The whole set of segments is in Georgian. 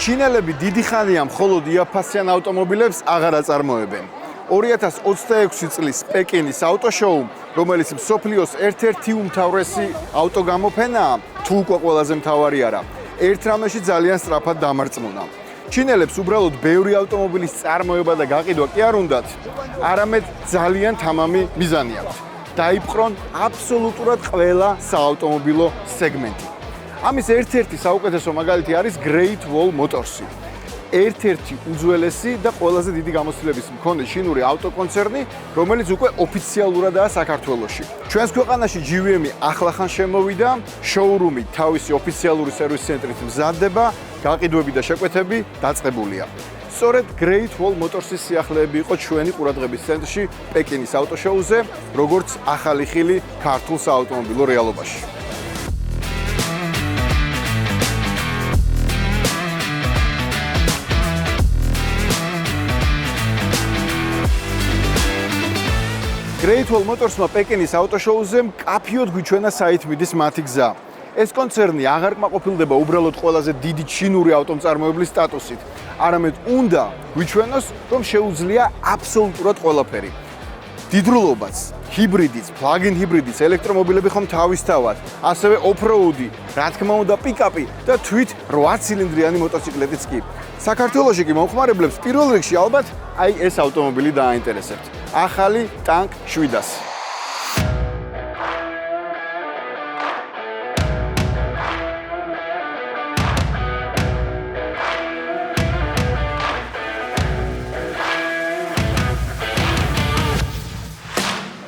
ჩინელები დიდი ხანია მხოლოდ იაფასიან ავტომობილებს აღარ აწარმოებენ. 2026 წლის პეკინის ავტოშოუ, რომელიც მსოფლიოს ერთ-ერთი უმთავრესი ავტოგამოფენაა, თუ უკვე ყველაზე მთავარი არა, ერთ რამეში ძალიან სწრაფად დამარწმუნა. ჩინელებს უბრალოდ ბევრი ავტომობილის წარმოება და გაყიდვა კი არ უნდათ, არამედ ძალიან თამამი მიზანი აქვს. დაიპყრონ აბსოლუტურად ყველა საავტომობილო სეგმენტი. ამის ერთ-ერთი საუკეთესო მაგალითი არის Great Wall Motors-ი. ერთ-ერთი უძველესი და ყველაზე დიდი გამოცდილების მქონე ჩინური ავტოკონცერნი, რომელიც უკვე ოფიციალურადაა საქართველოში. ჩვენს ქვეყანაში GVM-ი ახლახან შემოვიდა, შოურუმი თავისი ოფიციალური სერვის ცენტრით მზადდება, გაყიდვები და შეკვეთები დაწყებულია. სწორედ Great Wall Motors-ის სიახლეები იყო ჩვენი ყურადღების ცენტრში პეკინის ავტოშოუზე, როგორც ახალი ხილი ქართულ საავტომობილო რეალობაში. Great Wall Motors-მა პეკინის ავტოშოუზე მკაფიოდ გვიჩვენა საითმიდის მათი გზა. ეს კონცერნი აღარ კმაყოფილდება უბრალოდ ყველაზე დიდი ჩინური ავტომწარმოებლის სტატუსით, არამედ უნდა გვიჩვენოს, რომ შეუძლია აბსოლუტურად ყველაფერი. დიდრულობაც, ჰიბრიდიც, პლაგინ ჰიბრიდიც, ელექტრომობილები ხომ თავისთავად, ასევე ოფროუდი, რა თქმა უნდა პიკაპი და თვით 8 ცილინდრიანი მოტოციკლებიც კი. საქართველოში კი მომხმარებლებს პირველ რიგში ალბათ აი ეს ავტომობილი დააინტერესებთ. ახალი ტანკ 700.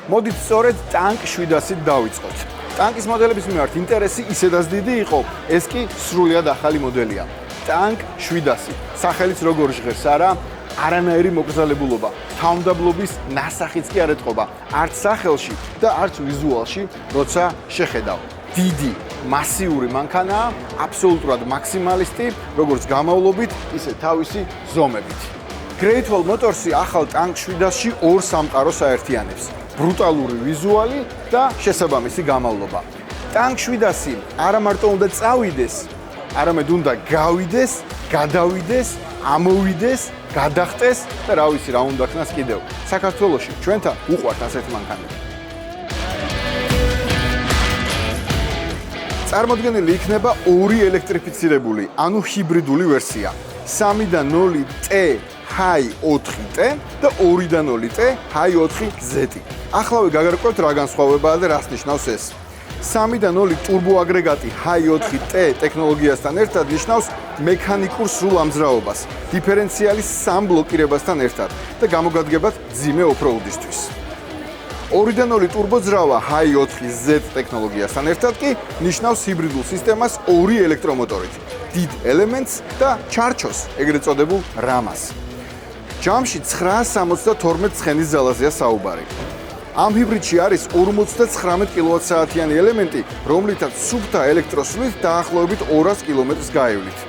მოდით სწორედ ტანკ 700-ით დავიწყოთ. ტანკის მოდელების მიმართ ინტერესი ისედაც დიდი იყო, ეს კი სრულიად ახალი მოდელია. ტანკ 700. სახელიც როგორ ჟღერს არა, არანაირი მოკრძალებულობა, თავმდაბლობის ნასახიც კი არ ეთყობა, არც სახელში და არც ვიზუალში, როცა შეხედავ. დიდი, მასიური მანქანაა, აბსოლუტურად მაქსიმალისტი, როგორც გამავლობით, ისე თავისი ზომებით. Great Wall Motors-ი ახალ ტანკ 700-ში ორ სამყაროს აერთიანებს. ბრუტალური ვიზუალი და შესაბამისი გამავლობა. ტანკ 700 არა მარტო უნდა წავიდეს, არამედ უნდა გავიდეს, გადავიდეს, ამოვიდეს, გადახტეს და რა ვიცი რა უნდა ქნას კიდევ. საქართველოში ჩვენთან უყვართ ასეთი მანქანები. წარმოდგენილი იქნება ორი ელექტრიფიცირებული, ანუ ჰიბრიდული ვერსია. 3.0T Hi 4T და 2.0T Hi 4Z. ახლავე გაგარკვევთ რა განსხვავებაა და რას ნიშნავს ეს. 3.0 ტურბო აგრეგატი Hi 4T ტექნოლოგიასთან ერთად ნიშნავს მექანიკურ სრულ ამძრავობას, დიფერენციალის 3 ბლოკირებასთან ერთად და გამოგადგებად ძიმე ოფროუდისთვის. 2.0 ტურბო ძრავა Hi 4Z ტექნოლოგიასთან ერთად კი ნიშნავს ჰიბრიდულ სისტემას 2 ელექტრომოტორით, დიდ ელემენტს და ჩარჩოს, ეგრეთ წოდებულ რამას. ჯამში 972 ცხენის ძალაზეა საუბარი. ამ ჰიბრიდში არის 59 კილოვატ-საათიანი ელემენტი, რომლითაც სუფთა ელექტროსვლით დაახლოებით 200 კილომეტრს გაივლით.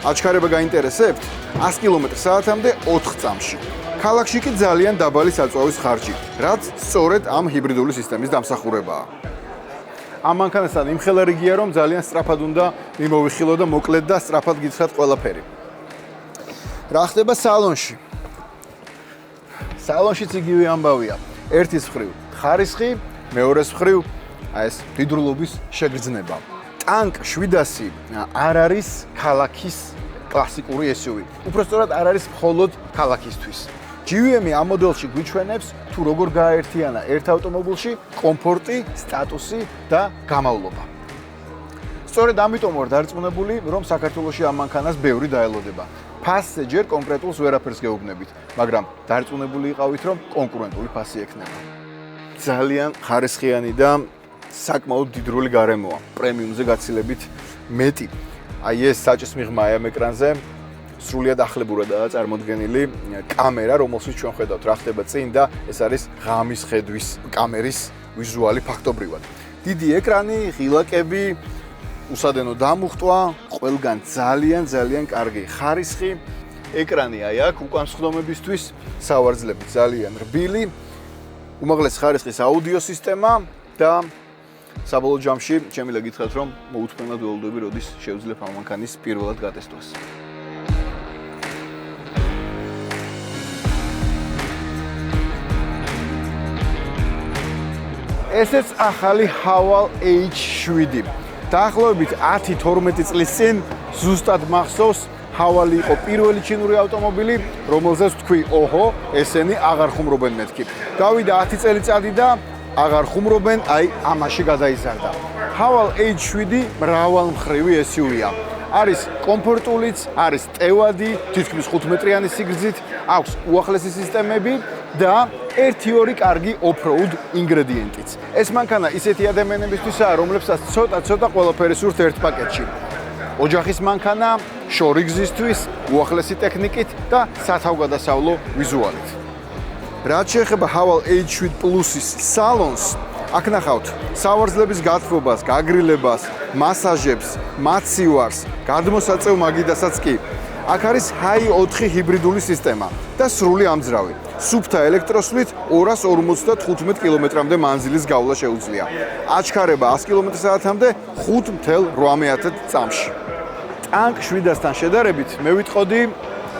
აჩქარება გაინტერესებთ? 100 კილომეტր-საათამდე 4 წამში. ქალაქში კი ძალიან დაბალი საწვავის ხარჯი, რაც სწორედ ამ ჰიბრიდული სისტემის დამსახურებაა. ამ მანქანასთან იმხელარიგია, რომ ძალიან სწრაფად უნდა მიმოვიხილო და მოკლედ და სწრაფად გითხრათ ყველაფერი. რა ხდება სალონში? სალონშიც იგივე ამბავია. ერთის მხრივ ხარისხი, მეორეს მხრივ ეს დიდრულობის შეგრძნება. ტანკ 700 არ არის ქალაქის კლასიკური SUV. უпростоრად არ არის მხოლოდ ქალაქისთვის. GVM-ი ამ მოდელში გვიჩვენებს თუ როგორ გააერთიანა ერთ ავტომობილში კომფორტი, სტატუსი და გამავლობა. სწორედ ამიტომ ვარ დარწმუნებული, რომ საქართველოში ამ მანქანას ბევრი დაელოდება. ფასზე ჯერ კონკრეტულს ვერაფერს გეუბნებით, მაგრამ დარწმუნებული იყავით, რომ კონკურენტული ფასი ექნება. ძალიან ხარისხიანი და საკმაოდ დიდრული გარემოა, პრემიუმზე გაცილებით მეტი. აი ეს საჭის მიღმა ამ ეკრანზე სრულიად ახლებურადაა წარმოდგენილი კამერა, რომელშიც ჩვენ ხედავთ რა ხდება წინ და ეს არის ღამის ხედვის კამერის ვიზუალი ფაქტობრივად. დიდი ეკრანი, ღილაკები, უსადენო დამუხტვა, ყველგან ძალიან კარგი ხარისხი. ეკრანი აი აქ უკან სხდომებისთვის, სავარძლები ძალიან რბილი, უმაღლესი ხარისხის აუდიო სისტემა და საბოლოო ჯამში შემიძლია გითხრათ, რომ მოუთმენლად ველოდები, როდის შევძლებ ამ მანქანის პირველად გატესტვას. ესეც ახალი Haval H7. დაახლოებით 10-12 წლის წინ ზუსტად მახსოვს Haval იყო პირველი ჩინური ავტომობილი, რომელზეც თქვი, ოჰო, ესენი აღარ ხუმრობენ მეთქი. გავიდა 10 წელიწადი და აღარ ხუმრობენ, აი ამაში გადაიზარდა. Haval H7 მრავალმხრივი SUV-ა. არის კომფორტულიც, არის ტევადი, თითქმის 5 მეტრიანი სიგრძით, აქვს უახლესი სისტემები და 1-2 კარგი off-road ინგრედიენტიც. ეს მანქანა ისეთი ადამიანებისთვისაა, რომლებსაც ცოტა ყველაფერი სურთ ერთ პაკეტში. ოჯახის მანქანა, შორი გზისთვის, უახლესი ტექნიკით და სათავგადასავლო ვიზუალით. რაც შეეხება Haval H7 Plus-ის სალონს, აქ ნახავთ სავარძლების გათბობას, გაგრილებას, მასაჟებს, მაცივარს, გადმოსაწევ მაგიდასაც კი. აქ არის Hi 4 ჰიბრიდული სისტემა და სრული ამძრავი. სუფთა ელექტროსვლით 255 კილომეტრამდე მანძილის გავლა შეუძლია. აჩქარება 100 კმ/სთ-მდე 5.8 წამში. ტანკ 700-თან შედარებით მე ვიტყოდი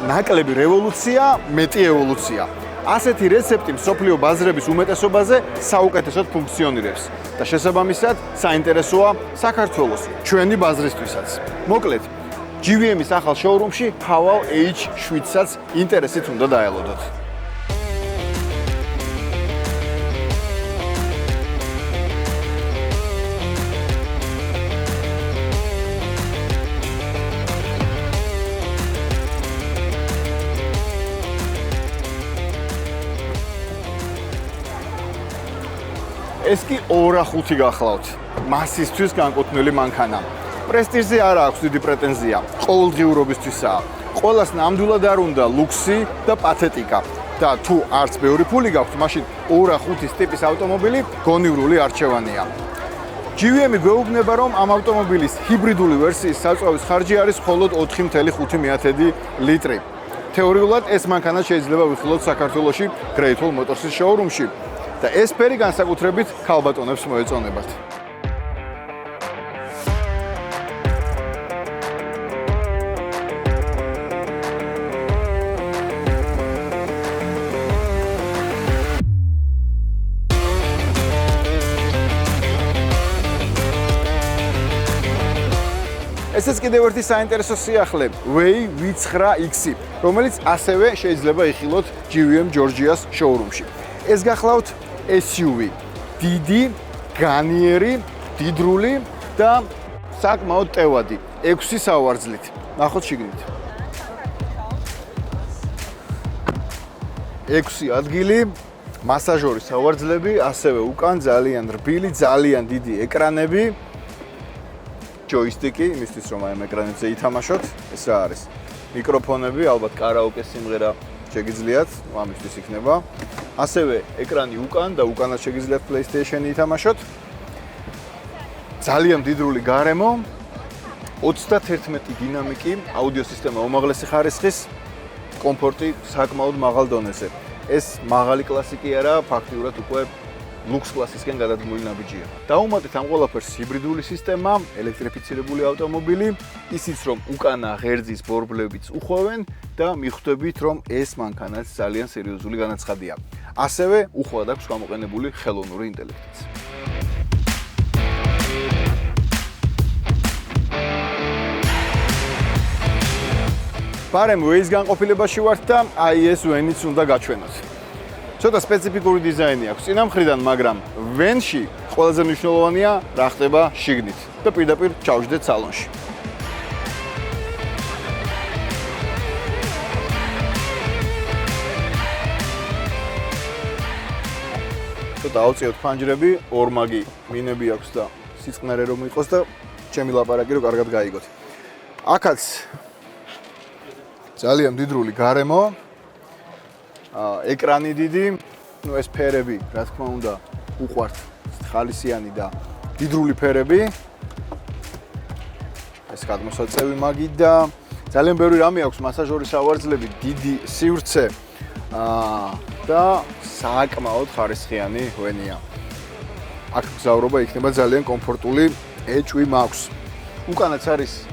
ნაკლები რევოლუცია, მეტი ევოლუცია. ასეთი რეცეპტი მსოფლიო ბაზრების უმეტესობაზე საუკეთესოდ ფუნქციონირებს და შესაბამისად საინტერესოა საქართველოს ჩვენი ბაზრისთვისაც. მოკლედ, GVM-ის ახალ შოურუმში Haval H7-საც ინტერესით უნდა დაელოდოთ. ეს კი 2.5 გახლავთ. მასისთვის განკუთვნილი მანქანა. პრესტიჟზე არ აქვს დიდი პრეტენზია. ყოველდღიურობისთვისაა. ყველას ნამდვილად არ უნდა ლუქსი და პათეტიკა. და თუ არც ბევრი ფული გაქვთ, მაშინ 2.5 ტიპის ავტომობილი გონივრული არჩევანია. GVM-ი გვეუბნება, რომ ამ ავტომობილის ჰიბრიდული ვერსიის საწვავის ხარჯი არის მხოლოდ 4.5 ლიტრი. თეორიულად ეს მანქანა შეიძლება ვიხილოთ საქართველოში Great Wall Motors-ის შოურუმში. და ეს ფერი განსაკუთრებით ქალბატონებს მოეწონებათ. ესეც კიდევ ერთი საინტერესო სიახლე, Way V9X, რომელიც ასევე შეიძლება იხილოთ GVM Georgia-ს შოურუმში. ეს გახლავთ SUV, დიდი, განიერი, დიდრული და საკმაოდ ტევადი, 6 სავარძლით. ნახოთ შიგნით. 6 ადგილი, მასაჟორი სავარძლები, ასევე უკან ძალიან რბილი, ძალიან დიდი ეკრანები, ჯოისტიკი, იმისთვის რომ აი ამ ეკრანებზე ითამაშოთ, ეს რა არის? მიკროფონები, ალბათ კარაოკე სიმღერა შეგიძლიათ, ამისთვის იქნება. ასევე ეკრანი უკან და უკანაც შეგიძლიათ PlayStation-ი ითამაშოთ. ძალიან დიდრული გარემო, 31 დინამიკი, აუდიო სისტემა უმაღლესი ხარისხის, კომფორტი საკმაოდ მაღალ დონეზე. ეს მაღალი კლასი კი არა, ფაქტიურად უკვე ლუქს კლასისკენ გადადგმული ნაბიჯია. დაუმატეთ ამ ყველაფერს ჰიბრიდული სისტემა, ელექტრიფიცირებული ავტომობილი, ისიც რომ უკანა ღერძის ბორბლებიც უხვევენ და მიხვდებით რომ ეს მანქანაც ძალიან სერიოზული განაცხადია. ასევე უხვად აქვს გამოყენებული ხელოვნური ინტელექტიც. ბარემ Waze განყოფილებაში ვართ და აი ეს ვენიც უნდა გაჩვენოთ. ცოტა სპეციფიკური დიზაინი აქვს წინა მხრიდან, მაგრამ ვენში ყველაზე მნიშვნელოვანია რა ხდება შიგნით და პირდაპირ ჩავჯდეთ სალონში. ცოტა ავწიოთ ფანჯრები, ორმაგი მინები აქვს და სიწყნარე რომ იყოს და ჩემი ლაპარაკი რო კარგად გაიგოთ. აქაც ძალიან დიდრული გარემო, ეკრანი დიდი, ну ეს ფერები, რა თქმა უნდა, უყვართ, ხალისიანი და დიდრული ფერები. ეს გადმოსაწევი მაგი და ძალიან ბევრი რამე აქვს, მასაჟორი სავარძლები, დიდი სივრცე და საკმაოდ ხარისხიანი ვენია. აქ გზავრობა იქნება ძალიან კომფორტული, HV Max. უკანაც არის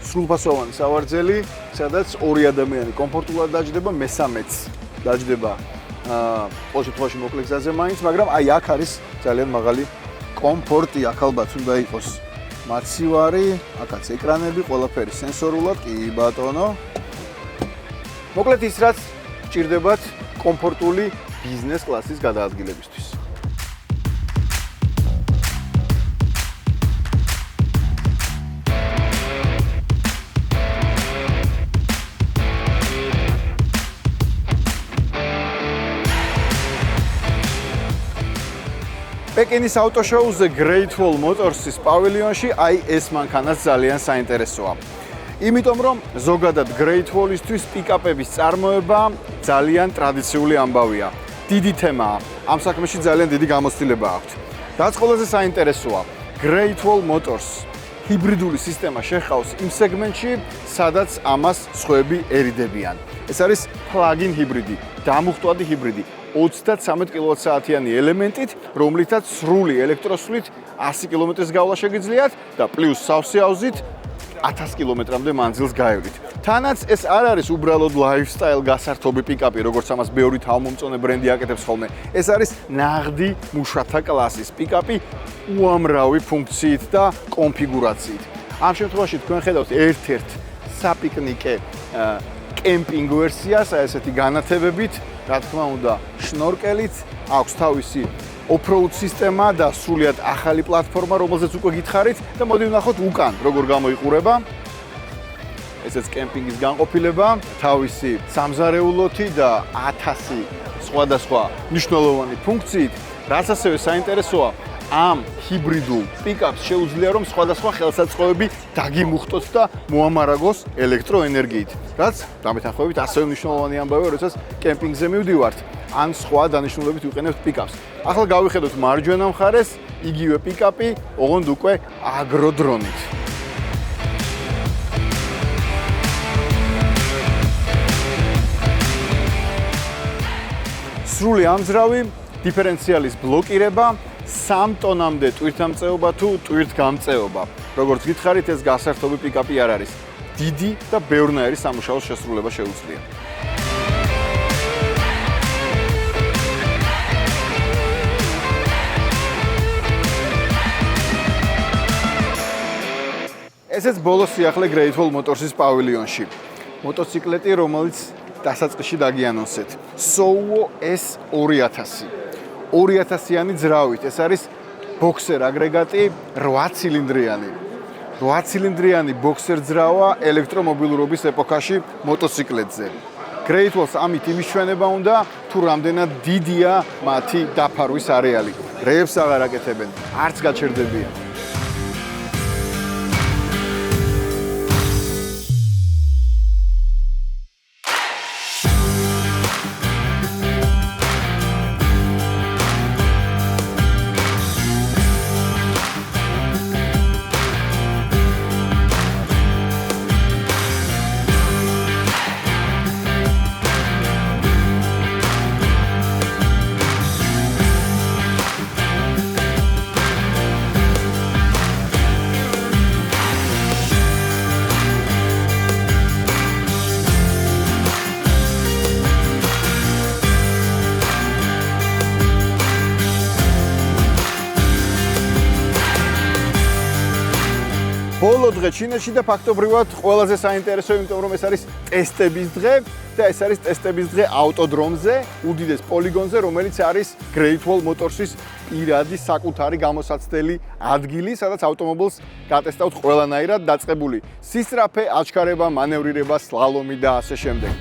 სრულფასოვანი სავარძელი, სადაც ორი ადამიანი კომფორტულად დაჯდება, მესამეც დაჯდება ყოველ შემთხვევაში მოკლე გზაზე მაინც, მაგრამ აი აქ არის ძალიან მაღალი კომფორტი, აქ ალბათ უნდა იყოს მაცივარი, აქაც ეკრანები, ყველაფერი სენსორულად, კი ბატონო. მოკლედ ის რაც ჭირდებათ კომფორტული ბიზნეს კლასის გადაადგილებისთვის. პეკინის ავტოშოუზე Great Wall Motors-ის პავილიონში აი ეს მანქანაც ძალიან საინტერესოა. იმიტომ რომ ზოგადად Great Wall-ისთვის პიკაპების წარმოება ძალიან ტრადიციული ამბავია. დიდი თემაა. ამ საქმეში ძალიან დიდი გამოცდილება აქვთ. რაც ყველაზე საინტერესოა, Great Wall Motors ჰიბრიდული სისტემა შეჰყავს იმ სეგმენტში, სადაც ამას სხვები ერიდებიან. ეს არის plug-in ჰიბრიდი, დამუხტვადი ჰიბრიდი. 33 კილოვატ-საათიანი ელემენტით, რომლითაც სრული ელექტროსვლით 100 კილომეტრს გავლა შეგიძლიათ და პლუს სავსე ავზით 1000 კილომეტრამდე მანძილს გაევლით. თანაც ეს არ არის უბრალოდ lifestyle გასართობი პიკაპი, როგორც ამას ბევრი თავმომწონე ბრენდი აკეთებს ხოლმე. ეს არის ნაღდი მუშათა კლასის პიკაპი უამრავი ფუნქციით და კონფიგურაციით. ამ შემთხვევაში თქვენ ხედავთ ერთ-ერთ საპიკნიკე კემპინგ ვერსიას, აი ესეთი განათებებით, რა თქმა უნდა, შნორკელით, აქვს თავისი off-road სისტემა და სრულიად ახალი პლატფორმა, რომელზეც უკვე გითხარით და მოდი ვნახოთ უკან, როგორ გამოიყურება. ესეც კემპინგის განყოფილება, თავისი სამზარეულოთი და 1000 სხვადასხვა მნიშვნელოვანი ფუნქციით, რაც ასევე საინტერესოა, ამ ჰიბრიდულ პიკაპს შეუძლია რომ სხვადასხვა ხელსაწყოები დაგიმუხტოთ და მოამარაგოს ელექტროენერგიით. რაც დამეთანხმებით ასევე მნიშვნელოვანი ამბავია, როდესაც კემპინგზე მივდივართ, ან სხვა დანიშნულებით ვიყენებთ პიკაპს. ახლა გავიხედოთ მარჯვენა მხარეს, იგივე პიკაპი, ოღონდ უკვე აგროდრონით. სრული ამძრავი, დიფერენციალის ბლოკირება, 3 ტონამდე ტვირთამწეობა თუ ტვირთგამწეობა. როგორც გითხარით, ეს გასართობი პიკაპი არ არის. დიდი და ბევრნაირი სამუშაოს შესრულება შეუძლია. ესეც ბოლო სიახლე Great Wall Motors-ის პავილიონში. მოტოციკლეტი, რომელიც დასაწყისში დაგიანონსეთ. SOWO S2000. 2000-იანი ძრავით. ეს არის ბოქსერ აგრეგატი 8 ცილინდრიანი. 8 ცილინდრიანი ბოქსერ ძრავა ელექტრომობილურობის ეპოქაში მოტოციკლეტზე. Great Wall-ს ამით იმიშვენება უნდა, თუ რამდენად დიდია მათი დაფარვის არეალი. რეებს აღარ აკეთებენ, არც გაჩერდებიან. ბოლო დღე ჩინეთში და ფაქტობრივად ყველაზე საინტერესო, იმიტომ რომ ეს არის ტესტების დღე და ეს არის ტესტების დღე ავტოდრომზე, უდიდეს პოლიგონზე, რომელიც არის Great Wall Motors-ის პირადი საკუთარი გამოსაცდელი ადგილი, სადაც ავტომობილს გატესტავთ ყველანაირად დაწყებული სისწრაფე, აჩქარება, მანევრირება, სლალომი და ასე შემდეგ.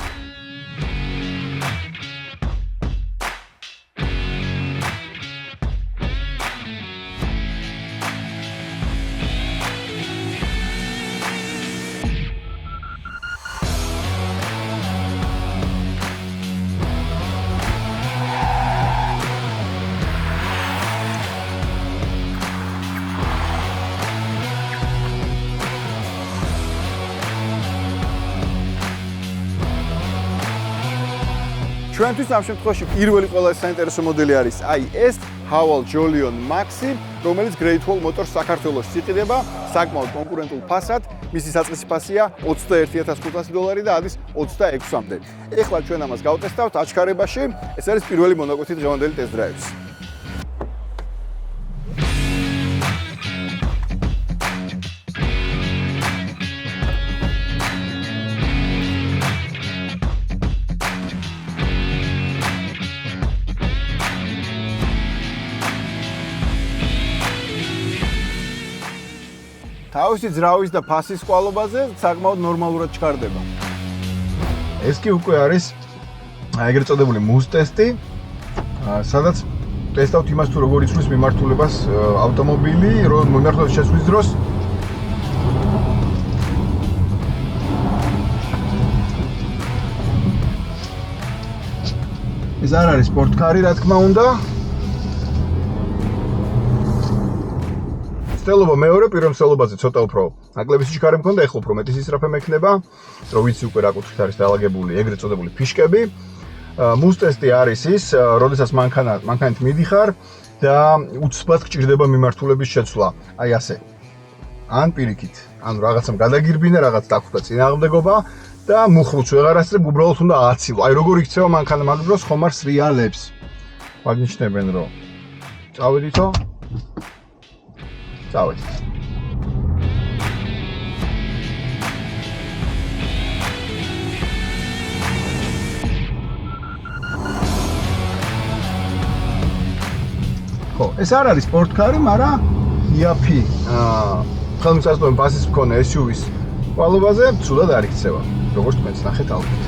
ჩვენთვის ამ შემთხვევაში პირველი ყველაზე საინტერესო მოდელი არის აი ეს Haval Jolion Maxi, რომელიც Great Wall Motors საქართველოში იყიდება საკმაოდ კონკურენტულ ფასად. მისი საწყისი ფასია $21,500 და ადის 26-მდე. ეხლა ჩვენ ამას გავტესტავთ აჩქარებაში. ეს არის პირველი მონაკვეთი დღევანდელი test drive-ის. თავისი ძრავის და ფასის კვალობაზე საკმაოდ ნორმალურად ჩქარდება. ეს კი უკვე არის ეგრეთ წოდებული მუზ ტესტი, სადაც ტესტავთ იმას თუ როგორ იცვლის მიმართულებას ავტომობილი, რომ მიმართულების შეცვლის დროს ეს არ არის სპორტკარი, რა თქმა უნდა. ცდელობა მეორე პირველ მსვლელობაზე ცოტა უფრო ნაკლები სიჩქარე მქონდა, ეხლა უფრო მეტი სისწრაფე მექნება, რომ ვიცი უკვე რა კუთხით არის დაალაგებული ეგრეთ წოდებული ფიშკები. მუზ ტესტი არის ის, როდესაც მანქანით მიდიხარ და უცბად გჭირდება მიმართულების შეცვლა. აი ასე. ან პირიქით, ანუ რაღაცამ გადაგირბინა, რაღაც დაგვხვდა წინააღმდეგობა და მუხრუც ვეღარ ასწრებ, უბრალოდ უნდა ააცილო. აი როგორ იქცევა მანქანა მაგ დროს ხომ არ სრიალებს. მაგნიშნებენ რომ წავედითო წავედი. ხო, ეს არ არის სპორტკარი, მაგრამ იაფი ხელმისაწვდომი ფასის მქონე SUV-ის კვალობაზე ცუდად არ იქცევა. როგორც თქვენც ნახეთ ალბათ.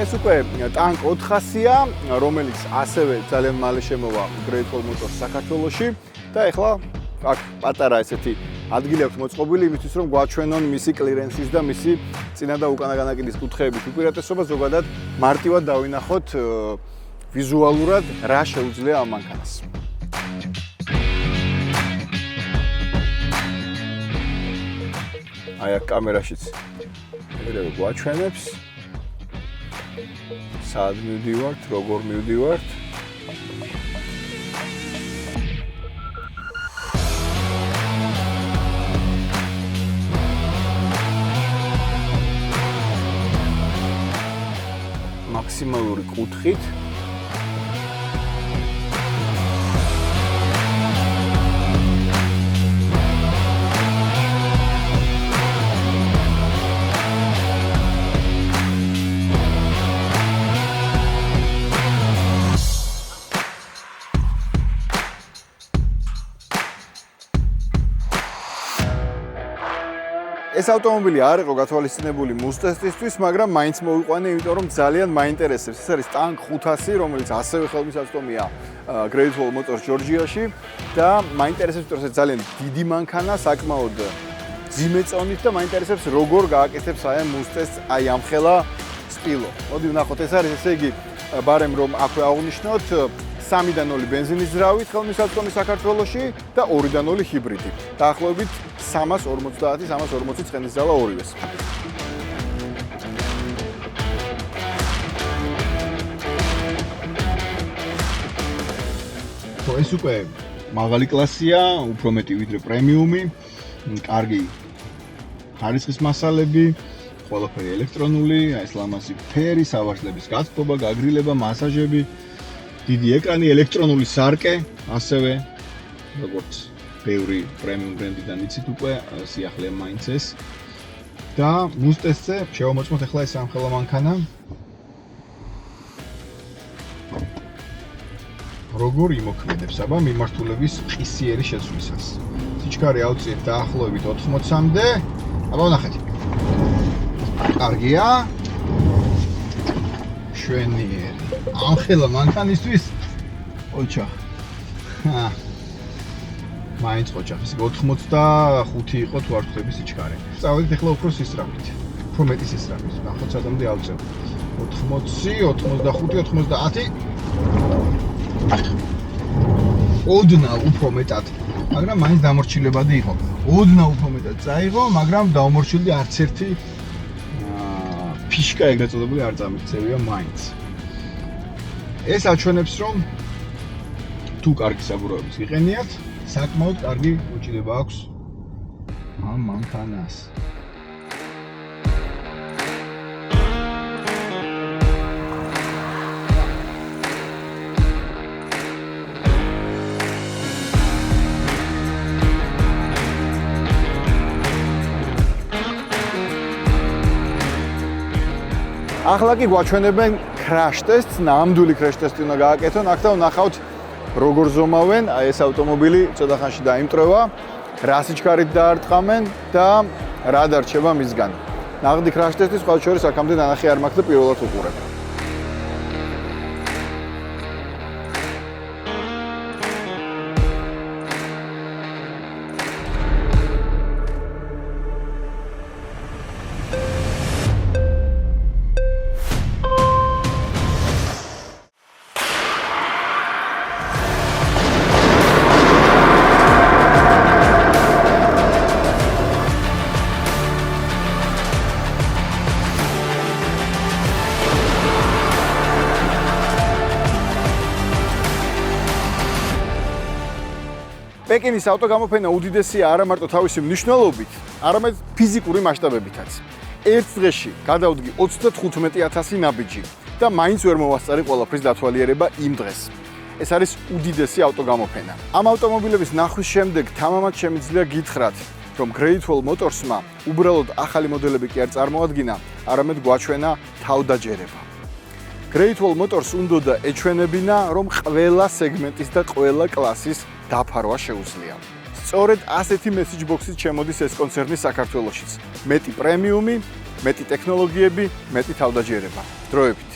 ეს უკვე ტანკ 400-ია, რომელიც ასევე ძალიან მალე შემოვა Great Wall Motors საქართველოში და ეხლა აქ პატარა ესეთი ადგილი აქვს მოწყობილი იმისთვის, რომ გვაჩვენონ მისი კლირენსის და მისი წინა და უკანა განაკიდის კუთხეების უპირატესობა, ზოგადად მარტივად დავინახოთ ვიზუალურად რა შეუძლია ამ მანქანას. აი აქ კამერაშიც ეგრევე გვაჩვენებს სად მივდივართ, როგორ მივდივართ. მაქსიმალური კუთხით. ეს ავტომობილი არ იყო გათვალისწინებული მუზ ტესტისთვის, მაგრამ მაინც მოვიყვანე, იმიტომ რომ ძალიან მაინტერესებს. ეს არის ტანკ 500, რომელიც ასევე ხელმისაწვდომია Great Wall Motors ჯორჯიაში და მაინტერესებს, იმიტომ რომ ეს ძალიან დიდი მანქანა, საკმაოდ ძიმე წონით და მაინტერესებს, როგორ გააკეთებს აი ამ მუზ ტესტს, აი ამ ხელა სპილო. მოდი ვნახოთ, ეს არის ესე იგი ბარემ რომ აქვე აღნიშნოთ 3-0 ბენზინის ძრავით ხელმისაწვდომი საქართველოში და 2-0 ჰიბრიდი. დაახლოებით 350-340 ცხენის ძალა ორივეს. ხო, ეს უკვე მაღალი კლასია, უფრო მეტი ვიდრე პრემიუმი, კარგი ხარისხის მასალები, ყველაფერი ელექტრონული, აი ეს ლამაზი ფერი, სავარძლების გათბობა, გაგრილება, მასაჟები, დიდი ეკრანი, ელექტრონული სარკე, ასევე როგორც ბევრი პრემიუმ ბრენდიდან იცით უკვე სიახლეა მაინც ეს. და მუზ ტესტზე შევამოწმოთ ახლა ეს სამხელა მანქანა. როგორ იმოქმედებს აბა მიმართულების ყისიერი შეცვლისას. სიჩქარე ავწიეთ დაახლოებით 80-მდე. აბა ვნახეთ. კარგია. შვენიერი. ამ ხელა მანქანისთვის ოჩა. მაინც ოჩა. ეს 85 იყო თუ არ ვთქვი სიჩქარე. წავედით ახლა უფრო სისწრაფით. უფრო მეტი სისწრაფით. ნახოთ სადამდე ავწევ. 80, 85, 90. ოდნავ უფრო მეტად, მაგრამ მაინც დამორჩილებადი იყო. ოდნავ უფრო მეტად წაიღო, მაგრამ დაუმორჩილდი არც ერთი ფიშკა ეგრეთ წოდებული არ წამიქცევია მაინც. ეს აჩვენებს, რომ თუ კარგი საბურავების იყენიათ, საკმაოდ კარგი უჭირება აქვს ამ მანქანას. ახლა კი გვაჩვენებენ crash test-ს, ნამდვილი crash test-ი უნდა გააკეთონ. აქ და ვნახავთ როგორ ზომავენ, აი ეს ავტომობილი ცოტა ხანში დაიმტრევა, რა სიჩქარით დაარტყამენ და რა დარჩება მისგან. ნაღდი crash test-ის ყოველ შორის აქამდე ნანახი არ მაქვს და პირველად უყურებ. პეკინის ავტოგამოფენა უდიდესია არა მარტო თავისი მნიშვნელობით, არამედ ფიზიკური მასშტაბებითაც. ერთ დღეში გადავდგი 35,000 ნაბიჯი და მაინც ვერ მოვასწარი ყველაფრის დათვალიერება იმ დღეს. ეს არის უდიდესი ავტოგამოფენა. ამ ავტომობილების ნახვის შემდეგ თამამად შემიძლია გითხრათ, რომ Great Wall Motors-მა უბრალოდ ახალი მოდელები კი არ წარმოადგინა, არამედ გვაჩვენა თავდაჯერება. Great Wall Motors უნდა ეჩვენებინა, რომ ყველა სეგმენტის და ყველა კლასის დაფარვა შეუძლია. სწორედ ასეთი message box-ით შემოდის ეს კონცერნი საქართველოშიც. მეტი პრემიუმი, მეტი ტექნოლოგიები, მეტი თავდაჯერება. დროებით